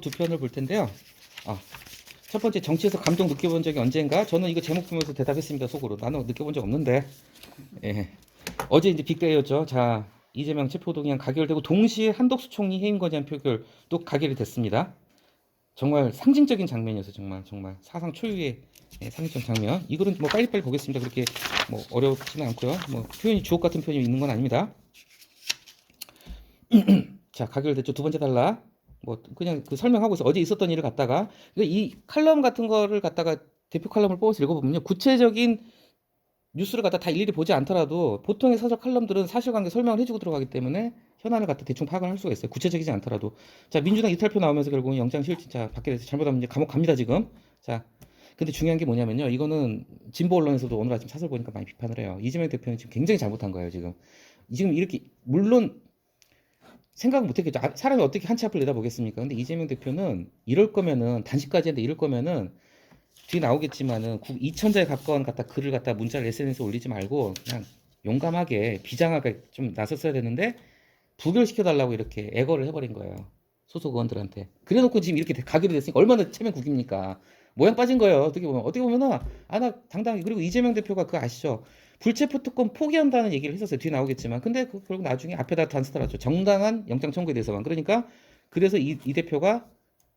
두 편을 볼 텐데요. 아, 첫 번째 정치에서 감동 느껴본 적이 언젠가? 저는 이거 제목 보면서 대답했습니다. 속으로. 나는 느껴본 적 없는데. 예. 어제 이제 빅데이였죠. 자, 이재명 체포동의안 가결되고 동시에 한덕수 총리 해임 건의안 표결 또 가결이 됐습니다. 정말 상징적인 장면이었어요. 정말 사상 초유의 상징적 장면. 이거는 뭐 빨리빨리 보겠습니다. 그렇게 뭐 어렵지는 않고요. 뭐 표현이 주옥 같은 표현이 있는 건 아닙니다. 자, 가결됐죠. 두 번째 달라. 뭐 그냥 그 설명하고 있어. 어제 있었던 일을 갖다가 이 칼럼 같은 거를 갖다가 대표 칼럼을 뽑아서 읽어보면요. 구체적인 뉴스를 갖다 다 일일이 보지 않더라도 보통의 사설 칼럼들은 사실관계 설명을 해주고 들어가기 때문에 현안을 갖다 대충 파악을 할 수가 있어요. 구체적이지 않더라도. 자, 민주당 이탈표 나오면서 결국은 영장실질, 자, 받게 돼서 잘못하면 이제 감옥 갑니다, 지금. 자, 근데 중요한 게 뭐냐면요. 이거는 진보 언론에서도 오늘 아침 사설 보니까 많이 비판을 해요. 이재명 대표는 지금 굉장히 잘못한 거예요, 지금. 지금 이렇게, 물론 생각 못했겠죠. 사람이 어떻게 한 치 앞을 내다보겠습니까? 근데 이재명 대표는 이럴 거면은, 단식까지 했는데 이럴 거면은, 뒤에 나오겠지만은 2,000자에 가까운 갖다 글을 갖다 문자를 SNS에 올리지 말고 그냥 용감하게 비장하게 좀 나섰어야 되는데 부결시켜달라고 이렇게 애거를 해버린 거예요. 소속 의원들한테. 그래놓고 지금 이렇게 가결이 됐으니까 얼마나 체면국입니까? 모양 빠진 거예요. 어떻게 보면은 나 당당히. 그리고 이재명 대표가 그거 아시죠? 불체포 특권 포기한다는 얘기를 했었어요. 뒤에 나오겠지만. 근데 결국 나중에 앞에다 단서 달았죠. 정당한 영장 청구에 대해서만. 그러니까 그래서 이 대표가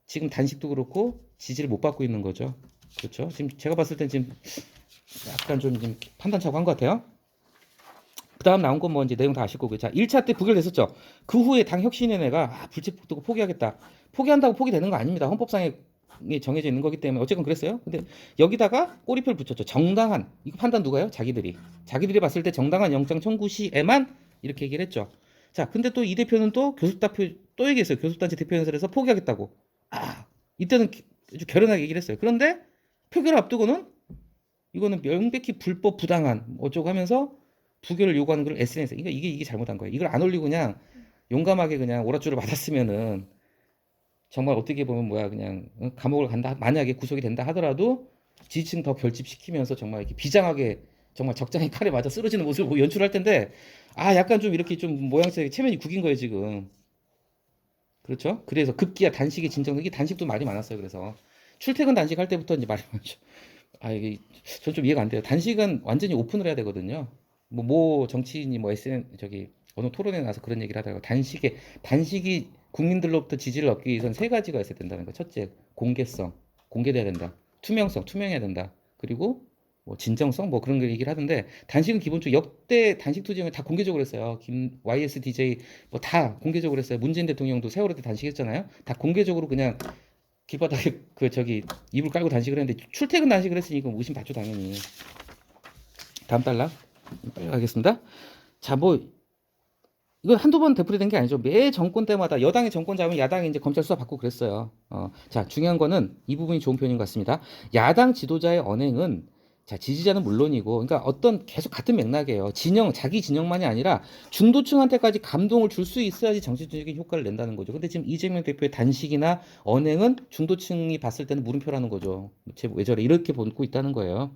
지금 단식도 그렇고 지지를 못 받고 있는 거죠. 그렇죠. 지금 제가 봤을 땐 지금 약간 좀 지금 판단차고 한 것 같아요. 그 다음 나온 건 뭐 이제 내용 다 아실 거고요. 자, 1차 때 부결됐었죠. 그 후에 당 혁신위원회가 불체포 포기하겠다. 포기한다고 포기되는 거 아닙니다. 헌법상에 정해져 있는 거기 때문에 어쨌건 그랬어요. 근데 여기다가 꼬리표를 붙였죠. 정당한. 이거 판단 누가요? 자기들이 봤을 때 정당한 영장 청구 시에만 이렇게 얘기를 했죠. 자, 근데 또 이 대표는 또 교섭단표 또 얘기했어요. 교섭단체 대표연설에서 포기하겠다고. 이때는 아주 결연하게 얘기를 했어요. 그런데 표결을 앞두고는 이거는 명백히 불법 부당한 어쩌고 하면서 부결을 요구하는 걸 SNS에 이게 잘못한 거예요. 이걸 안 올리고 그냥 용감하게 그냥 오랏줄을 받았으면은 정말 어떻게 보면 뭐야 그냥 감옥을 간다 만약에 구속이 된다 하더라도 지지층 더 결집시키면서 정말 이렇게 비장하게 정말 적장에 칼에 맞아 쓰러지는 모습을 연출할 텐데 약간 좀 이렇게 좀 모양새가 체면이 구긴 거예요 지금. 그렇죠? 그래서 급기야 단식이 진정 이게 단식도 말이 많았어요. 그래서 출퇴근 단식할 때부터 이제 말이 많죠. 이게 전 좀 이해가 안 돼요. 단식은 완전히 오픈을 해야 되거든요. 뭐 정치인이 뭐 저기 어느 토론에 나와서 그런 얘기를 하더라고요. 단식이 국민들로부터 지지를 얻기 위해서는 세 가지가 있어야 된다는 거예요. 첫째, 공개성, 공개돼야 된다. 투명성, 투명해야 된다. 그리고 뭐 진정성, 뭐 그런 걸 얘기를 하던데 단식은 기본적으로 역대 단식 투쟁을 다 공개적으로 했어요. YSDJ 뭐 다 공개적으로 했어요. 문재인 대통령도 세월호 때 단식했잖아요. 다 공개적으로 그냥 길바닥에 이불 깔고 단식을 했는데 출퇴근 단식을 했으니 이거 의심 받죠 당연히. 다음 달라 빨리 가겠습니다. 자, 뭐 이건 한두 번 되풀이된 게 아니죠. 매 정권 때마다 여당이 정권 잡으면 야당이 이제 검찰 수사 받고 그랬어요. 자, 중요한 거는 이 부분이 좋은 표현인 것 같습니다. 야당 지도자의 언행은 자, 지지자는 물론이고, 그러니까 어떤 계속 같은 맥락이에요. 자기 진영만이 아니라 중도층한테까지 감동을 줄 수 있어야지 정치적인 효과를 낸다는 거죠. 근데 지금 이재명 대표의 단식이나 언행은 중도층이 봤을 때는 물음표라는 거죠. 왜 저래? 이렇게 보고 있다는 거예요.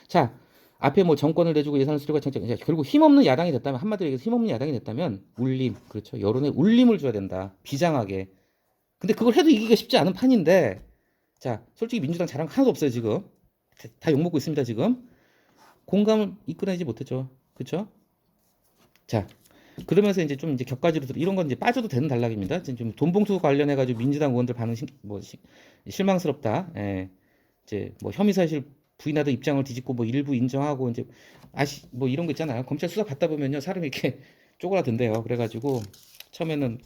자, 앞에 뭐 정권을 내주고 예산을 수립과 정책, 결국 힘없는 야당이 됐다면, 한마디로 얘기해서 힘없는 야당이 됐다면, 울림, 그렇죠. 여론에 울림을 줘야 된다. 비장하게. 근데 그걸 해도 이기기가 쉽지 않은 판인데, 자, 솔직히 민주당 자랑 하나도 없어요, 지금. 다 욕먹고 있습니다, 지금. 공감을 이끌어내지 못했죠. 그렇죠? 자, 그러면서 이제 좀 이제 격가지로 이런 건 이제 빠져도 되는 단락입니다. 지금 돈 봉투 관련해 가지고 민주당 의원들 반응 실망스럽다. 예. 이제 뭐 혐의 사실 부인하던 입장을 뒤집고 뭐 일부 인정하고 이제 뭐 이런 거 있잖아요. 검찰 수사 받다 보면요 사람이 이렇게 쪼그라든대요. 그래가지고 처음에는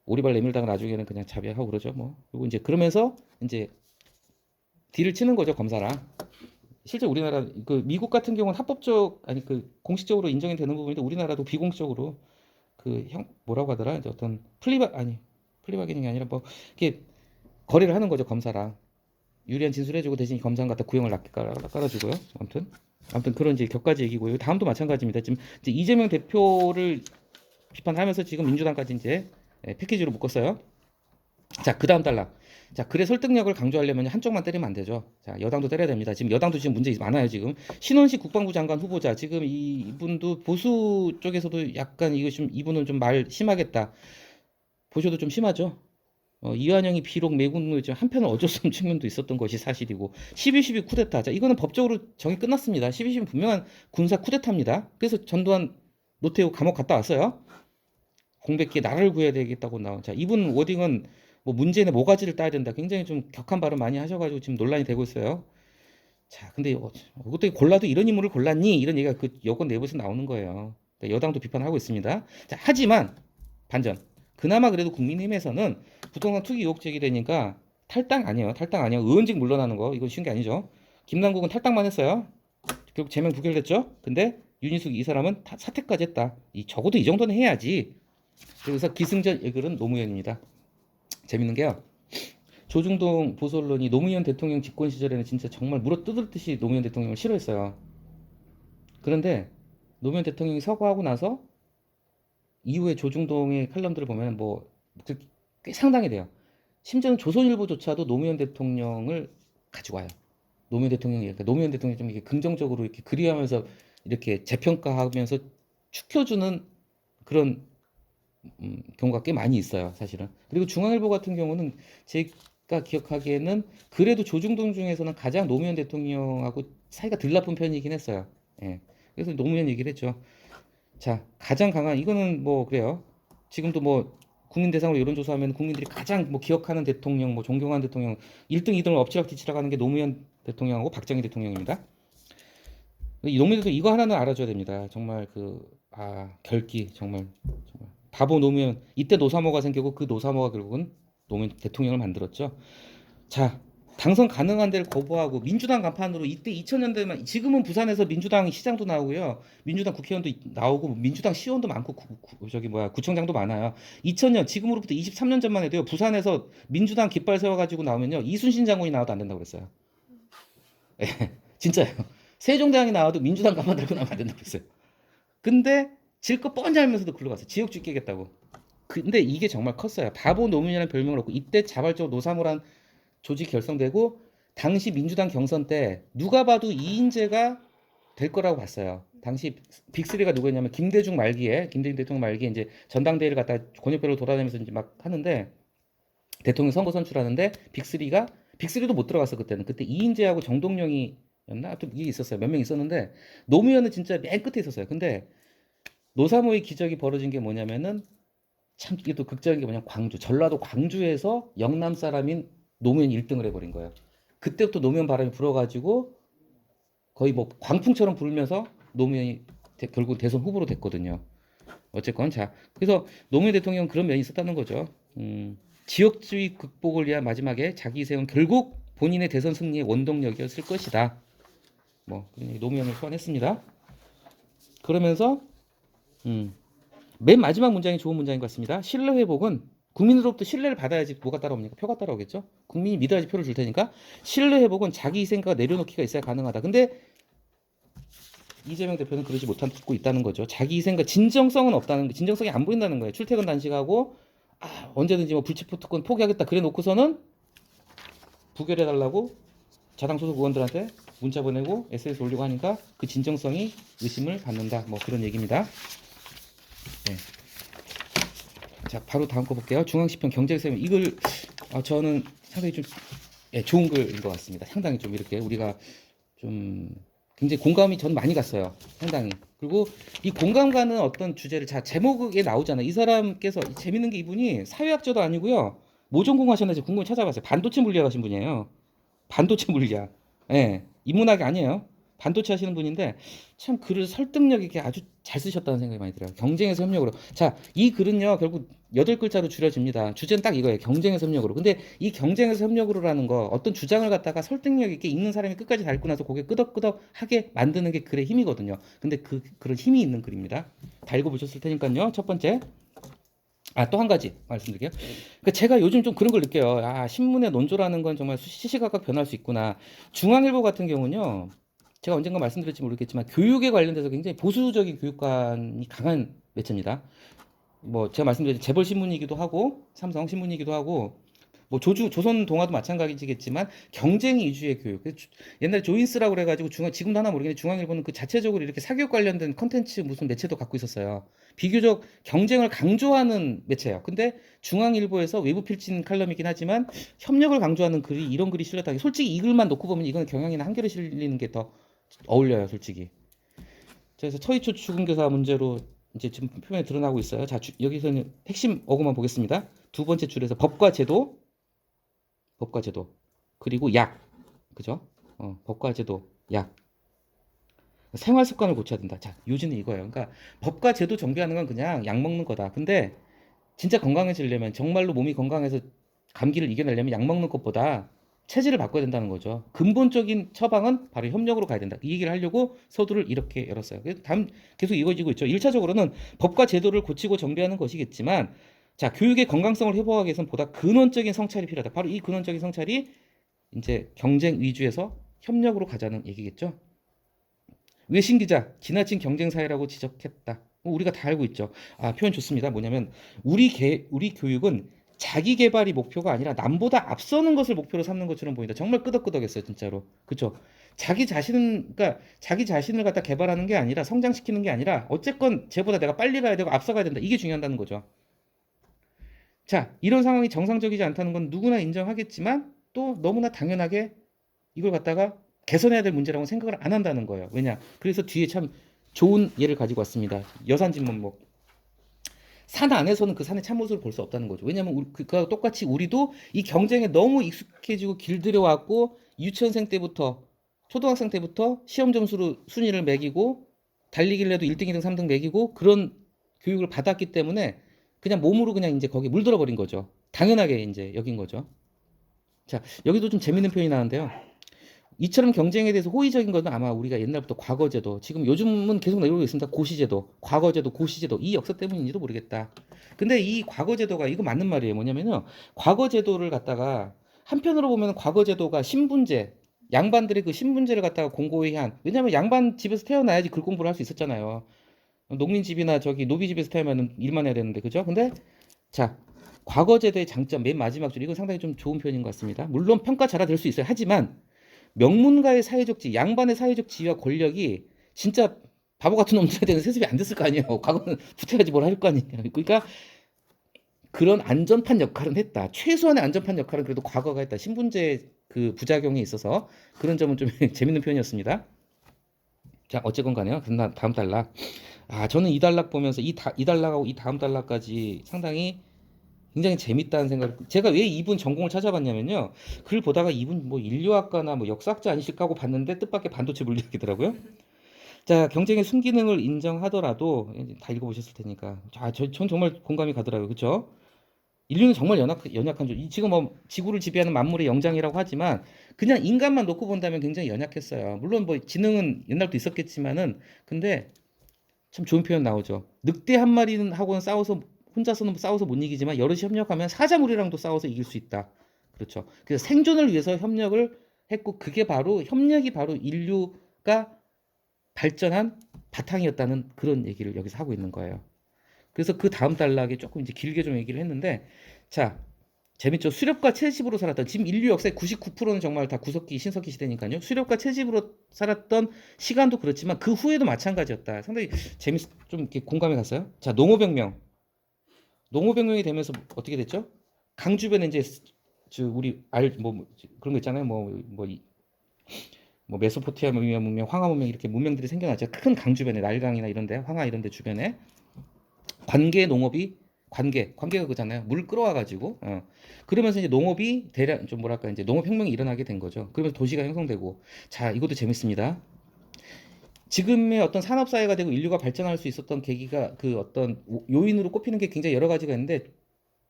오리발 내밀다가 나중에는 그냥 자백하고 그러죠. 뭐 그리고 이제 그러면서 이제 딜을 치는 거죠 검사랑. 실제 우리나라 미국 같은 경우는 합법적 아니 공식적으로 인정이 되는 부분인데 우리나라도 비공식적으로 뭐라고 하더라 이제 어떤 플리바게닝이 아니라 뭐 이렇게 거래를 하는 거죠 검사랑. 유리한 진술해주고 대신 검사장 갖다 구형을 낮게 깔아주고요. 아무튼 그런 이제 격가지 얘기고요. 다음도 마찬가지입니다. 지금 이제 이재명 대표를 비판하면서 지금 민주당까지 이제 패키지로 묶었어요. 자, 그 다음 달락. 자, 글의 설득력을 강조하려면 한쪽만 때리면 안 되죠. 자, 여당도 때려야 됩니다. 지금 여당도 지금 문제 많아요. 지금 신원식 국방부 장관 후보자 지금 이분도 보수 쪽에서도 약간 이분은 좀 말 심하겠다. 보셔도 좀 심하죠. 이완영이 비록 매국노였지만 한편은 어쩔 수 없는 측면도 있었던 것이 사실이고 12.12 쿠데타. 자, 이거는 법적으로 정이 끝났습니다. 12.12는 분명한 군사 쿠데타입니다. 그래서 전두환 노태우 감옥 갔다 왔어요. 공백기에 나라를 구해야 되겠다고 나온. 자, 이분 워딩은 뭐 문재인의 모가지를 따야 된다. 굉장히 좀 격한 발언 많이 하셔가지고 지금 논란이 되고 있어요. 자, 근데 어떻게 골라도 이런 인물을 골랐니? 이런 얘기가 그 여권 내부에서 나오는 거예요. 여당도 비판하고 있습니다. 자, 하지만 반전. 그나마 그래도 국민의힘에서는 부동산 투기 의혹 제기되니까 탈당 아니에요. 탈당 아니에요. 의원직 물러나는 거 이건 쉬운 게 아니죠. 김남국은 탈당만 했어요. 결국 제명 부결됐죠. 근데 윤희숙 이 사람은 사퇴까지 했다. 적어도 이 정도는 해야지. 그래서 기승전 예글은 노무현입니다. 재밌는 게요. 조중동 보수 언론이 노무현 대통령 집권 시절에는 진짜 정말 물어뜯을 듯이 노무현 대통령을 싫어했어요. 그런데 노무현 대통령이 서거하고 나서 이후에 조중동의 칼럼들을 보면 꽤 상당히 돼요. 심지어는 조선일보조차도 노무현 대통령을 가지고 와요. 노무현 대통령이 그러니까 노무현 대통령이 좀 이렇게 긍정적으로 이렇게 그리하면서 이렇게 재평가하면서 축혀주는 그런 경우가 꽤 많이 있어요, 사실은. 그리고 중앙일보 같은 경우는 제가 기억하기에는 그래도 조중동 중에서는 가장 노무현 대통령하고 사이가 덜 나쁜 편이긴 했어요. 예. 그래서 노무현 얘기를 했죠. 자, 가장 강한 이거는 뭐 그래요. 지금도 뭐 국민 대상으로 여론조사하면 국민들이 가장 뭐 기억하는 대통령, 뭐 존경하는 대통령 1등, 2등을 엎치락뒤치락 하는 게 노무현 대통령하고 박정희 대통령입니다. 이 노무현 대통령 이거 하나는 알아줘야 됩니다. 정말 결기 정말 바보 노무현. 이때 노사모가 생기고 그 노사모가 결국은 노무현 대통령을 만들었죠. 자, 당선 가능한 데를 거부하고 민주당 간판으로 이때 2000년대만 지금은 부산에서 민주당 시장도 나오고요. 민주당 국회의원도 나오고 민주당 시의원도 많고 구청장도 많아요. 2000년 지금으로부터 23년 전만 해도요. 부산에서 민주당 깃발 세워 가지고 나오면요. 이순신 장군이 나와도 안 된다고 그랬어요. 예, 진짜예요. 세종대왕이 나와도 민주당 간판 들고 나오면 안 된다고 그랬어요. 근데 질 거 뻔히 알면서도 글로 갔어요. 지역주 깨겠다고. 근데 이게 정말 컸어요. 바보 노무현이라는 별명을 얻고 이때 자발적으로 노사모란 조직이 결성되고 당시 민주당 경선 때 누가 봐도 이인재가 될 거라고 봤어요. 당시 빅3가 누구였냐면 김대중 대통령 말기에 이제 전당대회를 갖다 권역별로 돌아다니면서 이제 막 하는데 대통령 선거 선출하는데 빅3도 못 들어갔어 그때는. 그때 이인재하고 정동영이었나? 또 이게 있었어요. 몇 명 있었는데 노무현은 진짜 맨 끝에 있었어요. 근데 노사모의 기적이 벌어진 게 뭐냐면은 참 이게 또 극적인 게 뭐냐면 전라도 광주에서 영남 사람인 노무현이 1등을 해버린 거예요. 그때부터 노무현 바람이 불어가지고 거의 뭐 광풍처럼 불면서 노무현이 결국 대선 후보로 됐거든요. 어쨌건 자 그래서 노무현 대통령은 그런 면이 있었다는 거죠. 지역주의 극복을 위한 마지막에 자기 세운 결국 본인의 대선 승리의 원동력이었을 것이다. 뭐 노무현을 소환했습니다. 그러면서 맨 마지막 문장이 좋은 문장인 것 같습니다. 신뢰 회복은 국민으로부터 신뢰를 받아야지 뭐가 따라옵니까? 표가 따라오겠죠? 국민이 믿어야지 표를 줄 테니까 신뢰 회복은 자기 희생과 내려놓기가 있어야 가능하다. 근데 이재명 대표는 그러지 못하고 있다는 거죠. 자기 희생과 진정성은 없다는 거, 진정성이 안 보인다는 거예요. 출퇴근 단식하고 언제든지 뭐 불체포 특권 포기하겠다 그래 놓고서는 부결해달라고 자당 소속 의원들한테 문자 보내고 SNS 올리고 하니까 그 진정성이 의심을 받는다. 뭐 그런 얘기입니다. 네. 자, 바로 다음 거 볼게요. 중앙시편 경제세면 이걸 저는 상당히 좀 좋은 글인 것 같습니다. 상당히 좀 이렇게 우리가 좀 굉장히 공감이 전 많이 갔어요. 상당히. 그리고 이 공감 가는 어떤 주제를 제목에 나오잖아요. 이 사람께서 재밌는 게 이분이 사회학자도 아니고요. 뭐 전공하셨는지 궁금해 찾아봤어요. 반도체 물리학 하신 분이에요. 반도체 물리학. 예. 인문학이 아니에요. 반도체 하시는 분인데 참 글을 설득력 있게 아주 잘 쓰셨다는 생각이 많이 들어요. 경쟁에서 협력으로. 자, 이 글은요. 결국 8글자로 줄여집니다. 주제는 딱 이거예요. 경쟁에서 협력으로. 근데 이 경쟁에서 협력으로라는 거 어떤 주장을 갖다가 설득력 있게 읽는 사람이 끝까지 다 읽고 나서 고개 끄덕끄덕하게 만드는 게 글의 힘이거든요. 근데 그런 힘이 있는 글입니다. 다 읽어보셨을 테니까요. 첫 번째. 또 한 가지 말씀드릴게요. 그러니까 제가 요즘 좀 그런 걸 느껴요. 신문의 논조라는 건 정말 시시각각 변할 수 있구나. 중앙일보 같은 경우는요. 제가 언젠가 말씀드릴지 모르겠지만 교육에 관련돼서 굉장히 보수적인 교육관이 강한 매체입니다. 뭐 제가 말씀드린 재벌 신문이기도 하고 삼성 신문이기도 하고 뭐 조선 동화도 마찬가지겠지만 경쟁 위주의 교육. 옛날에 조인스라고 그래가지고 지금도 하나 모르겠는데 중앙일보는 그 자체적으로 이렇게 사교육 관련된 컨텐츠 무슨 매체도 갖고 있었어요. 비교적 경쟁을 강조하는 매체예요. 근데 중앙일보에서 외부 필진 칼럼이긴 하지만 협력을 강조하는 글이 이런 글이 실렸다. 솔직히 이 글만 놓고 보면 이건 경향이나 한겨레 실리는 게 더 어울려요, 솔직히. 그래서 처이초 죽음교사 문제로 이제 지금 표면에 드러나고 있어요. 자, 여기서는 핵심 어구만 보겠습니다. 두 번째 줄에서 법과 제도, 그리고 약, 그죠? 법과 제도, 약. 생활 습관을 고쳐야 된다. 자, 요지는 이거예요. 그러니까 법과 제도 정비하는 건 그냥 약 먹는 거다. 근데 진짜 건강해지려면 정말로 몸이 건강해서 감기를 이겨내려면 약 먹는 것보다 체질을 바꿔야 된다는 거죠. 근본적인 처방은 바로 협력으로 가야 된다. 이 얘기를 하려고 서두를 이렇게 열었어요. 다음 계속 이어지고 있죠. 1차적으로는 법과 제도를 고치고 정비하는 것이겠지만, 자, 교육의 건강성을 회복하기 위해서는 보다 근원적인 성찰이 필요하다. 바로 이 근원적인 성찰이 이제 경쟁 위주에서 협력으로 가자는 얘기겠죠. 외신 기자, 지나친 경쟁 사회라고 지적했다. 우리가 다 알고 있죠. 아, 표현 좋습니다. 뭐냐면 우리 교육은 자기 개발이 목표가 아니라 남보다 앞서는 것을 목표로 삼는 것처럼 보인다. 정말 끄덕끄덕했어요, 진짜로. 그렇죠? 그러니까 자기 자신을 갖다 개발하는 게 아니라 성장시키는 게 아니라 어쨌건 쟤보다 내가 빨리 가야 되고 앞서가야 된다. 이게 중요하다는 거죠. 자, 이런 상황이 정상적이지 않다는 건 누구나 인정하겠지만 또 너무나 당연하게 이걸 갖다가 개선해야 될 문제라고 생각을 안 한다는 거예요. 왜냐? 그래서 뒤에 참 좋은 예를 가지고 왔습니다. 여산진문목. 산 안에서는 그 산의 참모습을 볼 수 없다는 거죠. 왜냐하면 그와 똑같이 우리도 이 경쟁에 너무 익숙해지고 길들여 왔고 유치원생 때부터 초등학생 때부터 시험 점수로 순위를 매기고 달리기를 해도 1등, 2등, 3등 매기고 그런 교육을 받았기 때문에 그냥 몸으로 그냥 이제 거기에 물들어 버린 거죠. 당연하게 이제 여긴 거죠. 자, 여기도 좀 재밌는 표현이 나왔는데요. 이처럼 경쟁에 대해서 호의적인 것은 아마 우리가 옛날부터 과거제도, 지금 요즘은 계속 내려오고 있습니다. 고시제도, 과거제도, 고시제도, 이 역사 때문인지도 모르겠다. 근데 이 과거제도가 이거 맞는 말이에요. 뭐냐면요. 과거제도를 갖다가 한편으로 보면 과거제도가 신분제, 양반들의 그 신분제를 갖다가 공고히 한, 왜냐면 양반 집에서 태어나야지 글 공부를 할 수 있었잖아요. 농민집이나 저기 노비집에서 태어나면 일만 해야 되는데, 그죠? 근데 자, 과거제도의 장점, 맨 마지막 줄, 이건 상당히 좀 좋은 표현인 것 같습니다. 물론 평가 잘될 수 있어요. 하지만 명문가의 사회적 지위, 양반의 사회적 지위와 권력이 진짜 바보 같은 놈들한테는 세습이 안 됐을 거 아니에요. 과거는 붙어야지 뭘 할 거 아니에요. 그러니까 그런 안전판 역할은 했다. 최소한의 안전판 역할은 그래도 과거가 했다. 신분제 그 부작용이 있어서 그런 점은 좀 재밌는 표현이었습니다. 자, 어쨌건 간에요. 그럼 다음 단락. 아, 저는 이 단락 보면서 이 단락하고 이 다음 단락까지 상당히 굉장히 재밌다는 생각을, 제가 왜 이분 전공을 찾아봤냐면요, 글 보다가 이분 뭐 인류학과나 뭐 역사학자 아니실까 하고 봤는데 뜻밖의 반도체 물리학이더라고요. 자, 경쟁의 순기능을 인정하더라도 다 읽어보셨을 테니까, 전 정말 공감이 가더라고요. 그렇죠? 인류는 정말 연약한 지금 뭐 지구를 지배하는 만물의 영장이라고 하지만 그냥 인간만 놓고 본다면 굉장히 연약했어요. 물론 뭐 지능은 옛날부터 있었겠지만은, 근데 참 좋은 표현 나오죠. 늑대 한 마리는 하고는 혼자서는 싸워서 못 이기지만 여럿이 협력하면 사자물이랑도 싸워서 이길 수 있다. 그렇죠. 그래서 생존을 위해서 협력을 했고, 그게 바로 협력이 바로 인류가 발전한 바탕이었다는 그런 얘기를 여기서 하고 있는 거예요. 그래서 그 다음 단락에 조금 이제 길게 좀 얘기를 했는데, 자, 재밌죠. 수렵과 채집으로 살았던, 지금 인류 역사의 99%는 정말 다 구석기, 신석기 시대니까요. 수렵과 채집으로 살았던 시간도 그렇지만 그 후에도 마찬가지였다. 상당히 좀 이렇게 공감이 갔어요. 자, 농업혁명이 되면서 어떻게 됐죠? 강 주변에 이제 우리 그런 거 있잖아요. 뭐 메소포타미아 문명, 황하 문명, 이렇게 문명들이 생겨났죠. 큰 강 주변에, 나일강이나 이런데, 황하 이런데 주변에 관계가 그잖아요. 물 끌어와가지고, 그러면서 이제 농업이 대량, 좀 뭐랄까, 이제 농업혁명이 일어나게 된 거죠. 그러면서 도시가 형성되고. 자, 이것도 재밌습니다. 지금의 어떤 산업사회가 되고 인류가 발전할 수 있었던 계기가, 그 어떤 요인으로 꼽히는 게 굉장히 여러 가지가 있는데,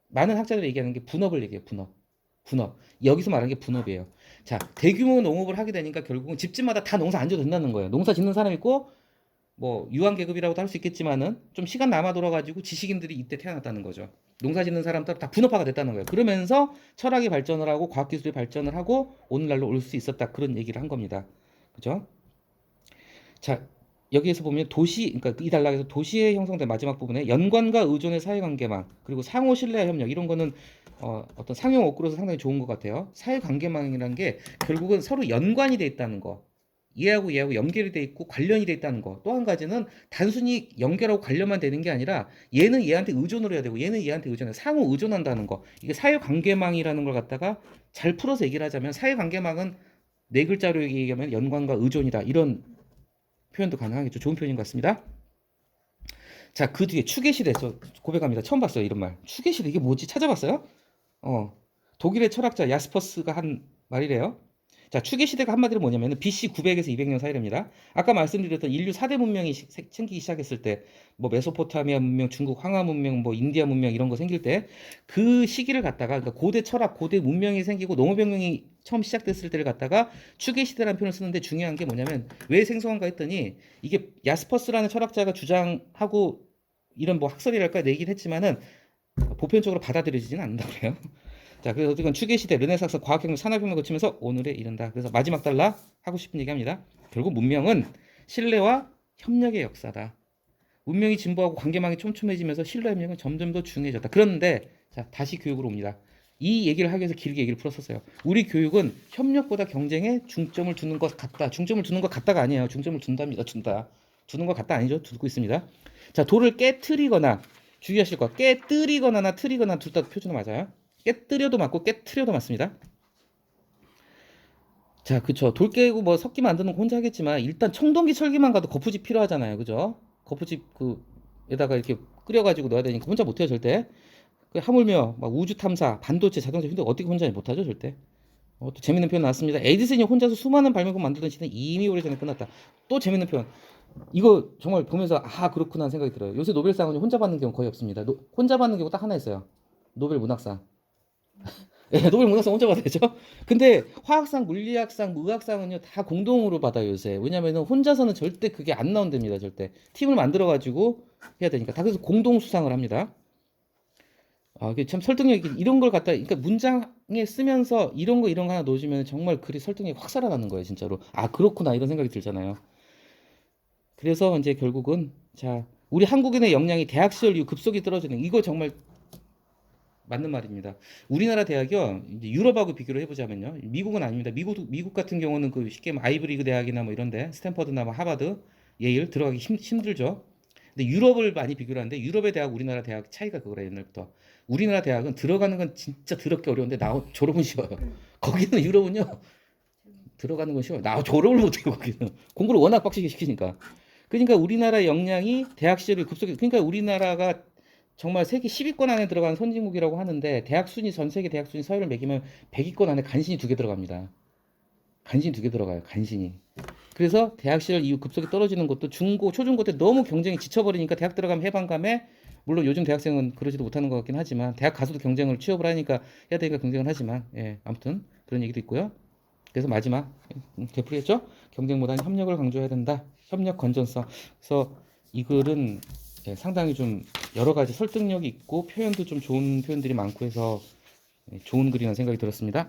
많은 학자들이 얘기하는 게 분업을 얘기해요. 분업. 여기서 말하는 게 분업이에요. 자, 대규모 농업을 하게 되니까 결국은 집집마다 다 농사 안 지어도 된다는 거예요. 농사 짓는 사람 있고, 뭐 유한계급이라고도 할 수 있겠지만은 좀 시간 남아 돌아가지고 지식인들이 이때 태어났다는 거죠. 농사 짓는 사람들 다 분업화가 됐다는 거예요. 그러면서 철학이 발전을 하고 과학기술이 발전을 하고 오늘날로 올 수 있었다, 그런 얘기를 한 겁니다. 그죠? 자, 여기에서 보면 도시, 그러니까 이 단락에서 도시에 형성된 마지막 부분에 연관과 의존의 사회관계망, 그리고 상호 신뢰와 협력, 이런 거는 어떤 상용 어구로서 상당히 좋은 것 같아요. 사회관계망이라는 게 결국은 서로 연관이 돼 있다는 거, 얘하고 연결이 돼 있고 관련이 돼 있다는 거. 또 한 가지는 단순히 연결하고 관련만 되는 게 아니라 얘는 얘한테 의존을 해야 되고 얘는 얘한테 의존해, 상호 의존한다는 거. 이게 사회관계망이라는 걸 갖다가 잘 풀어서 얘기를 하자면, 사회관계망은 네 글자로 얘기하면 연관과 의존이다, 이런 표현도 가능하겠죠. 좋은 표현인 것 같습니다. 자, 그 뒤에 추계시대, 저 고백합니다. 처음 봤어요, 이런 말. 추계시대, 이게 뭐지? 찾아봤어요? 어, 독일의 철학자 야스퍼스가 한 말이래요. 자, 추계시대가 한마디로 뭐냐면 BC 900에서 200년 사이랍니다. 아까 말씀드렸던 인류 4대 문명이 생기기 시작했을 때, 뭐 메소포타미아 문명, 중국 황하 문명, 뭐 인디아 문명, 이런 거 생길 때 그 시기를 갖다가, 그러니까 고대 철학, 고대 문명이 생기고 농업혁명이 처음 시작됐을 때를 갖다가 추계시대라는 표현을 쓰는데, 중요한 게 뭐냐면 왜 생소한가 했더니, 이게 야스퍼스라는 철학자가 주장하고 이런 뭐 학설이랄까 내긴 했지만은 보편적으로 받아들여지지는 않는다고 그래요. 자, 그래서 어쨌든 추계시대, 르네상스, 과학혁명, 산업혁명 거치면서 오늘에 이른다. 그래서 마지막 달라 하고 싶은 얘기합니다. 결국 문명은 신뢰와 협력의 역사다. 문명이 진보하고 관계망이 촘촘해지면서 신뢰 협력은 점점 더 중요해졌다. 그런데 자, 다시 교육으로 옵니다. 이 얘기를 하기 위해서 길게 얘기를 풀었었어요. 우리 교육은 협력보다 경쟁에 중점을 두는 것 같다. 중점을 두는 것 같다가 아니에요. 중점을 둔답니다. 둔다. 두는 것 같다 아니죠. 두고 있습니다. 자, 돌을 깨트리거나, 주의하실 거, 깨뜨리거나나 트리거나 둘 다 표준어 맞아요. 깨뜨려도 맞고 깨트려도 맞습니다. 자, 그쵸. 돌 깨고 뭐 석기 만드는 거 혼자 하겠지만 일단 청동기 철기만 가도 거푸집 필요하잖아요. 그죠? 거푸집 그에다가 이렇게 끓여가지고 넣어야 되니까 혼자 못해요, 절대. 그 하물며 막 우주 탐사, 반도체, 자동차, 근데 어떻게 혼자 못하죠, 절대. 또 재밌는 표현 나왔습니다. 에디슨이 혼자서 수많은 발명품 만들던 시대는 이미 오래전에 끝났다. 또 재밌는 표현. 이거 정말 보면서 아, 그렇구나 하는 생각이 들어요. 요새 노벨상은 혼자 받는 경우 거의 없습니다. 혼자 받는 경우 딱 하나 있어요. 노벨 문학상. 예, 노벨 문학상 혼자 받아야죠. 근데 화학상, 물리학상, 뭐 의학상은요 다 공동으로 받아요 요새. 왜냐면은 혼자서는 절대 그게 안 나온답니다. 절대 팀을 만들어 가지고 해야 되니까. 다 그래서 공동 수상을 합니다. 아, 이게 참 설득력이, 이런 걸 갖다, 그러니까 문장에 쓰면서 이런 거 하나 넣어주면 정말 글이 설득력이 확 살아나는 거예요, 진짜로. 아, 그렇구나, 이런 생각이 들잖아요. 그래서 이제 결국은, 자, 우리 한국인의 역량이 대학 시절 이후 급속히 떨어지는, 이거 정말 맞는 말입니다. 우리나라 대학이요, 이제 유럽하고 비교를 해보자면요, 미국은 아닙니다. 미국 같은 경우는 그 쉽게 뭐 아이브리그 대학이나 뭐 이런데, 스탠퍼드나 뭐 하버드, 예일 들어가기 힘들죠. 근데 유럽을 많이 비교를 하는데, 유럽의 대학, 우리나라 대학 차이가 그거라, 옛날부터. 우리나라 대학은 들어가는 건 진짜 더럽게 어려운데 졸업은 쉬워요. 거기는 유럽은요, 들어가는 건 쉬워요. 졸업을 못해요, 거기는. 공부를 워낙 빡시게 시키니까. 그러니까 우리나라 역량이 대학 시절에 급속히, 그러니까 우리나라가 정말 세계 10위권 안에 들어가는 선진국이라고 하는데, 대학 순위, 전 세계 대학 순위 서열을 매기면 100위권 안에 간신히 두 개 들어갑니다. 간신히 두 개 들어가요, 간신히. 그래서 대학 시절 이후 급속히 떨어지는 것도 중고, 초중고 때 너무 경쟁이 지쳐버리니까 대학 들어가면 해방감에, 물론 요즘 대학생은 그러지도 못하는 것 같긴 하지만, 대학 가서도 경쟁을 취업을 하니까 해야 되니까 경쟁을 하지만, 예, 아무튼 그런 얘기도 있고요. 그래서 마지막 되풀이했죠. 경쟁보다는 협력을 강조해야 된다. 협력 건전성. 그래서 이 글은 예, 상당히 좀 여러 가지 설득력이 있고 표현도 좀 좋은 표현들이 많고 해서 예, 좋은 글이라는 생각이 들었습니다.